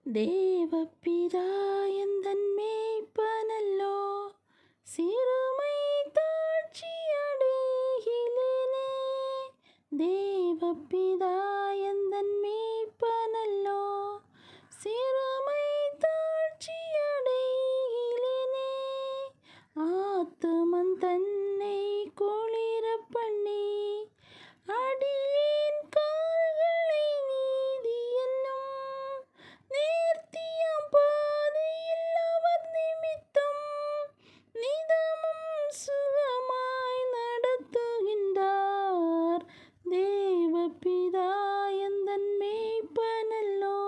தேவப்பிதா எந்தன் மேய்ப்பனல்லோ, சிறுமை தாட்சி அடைகிலேனே. தேவப்பிதா எந்தன் மேய்ப்பனல்லோ, சிறுமை தாட்சி அடைகிலேனே. ஆத்துமன் தன்னை குளிர பண்ணி, அடியேன் கால்களை நீதி என்னும் நேர்த்தியாம் பாதையில் அவர் நிமித்தம் நிதமும் சுகமாய் நடத்துகின்றார். தேவப்பிதா எந்தன் மேய்ப்பனல்லோ,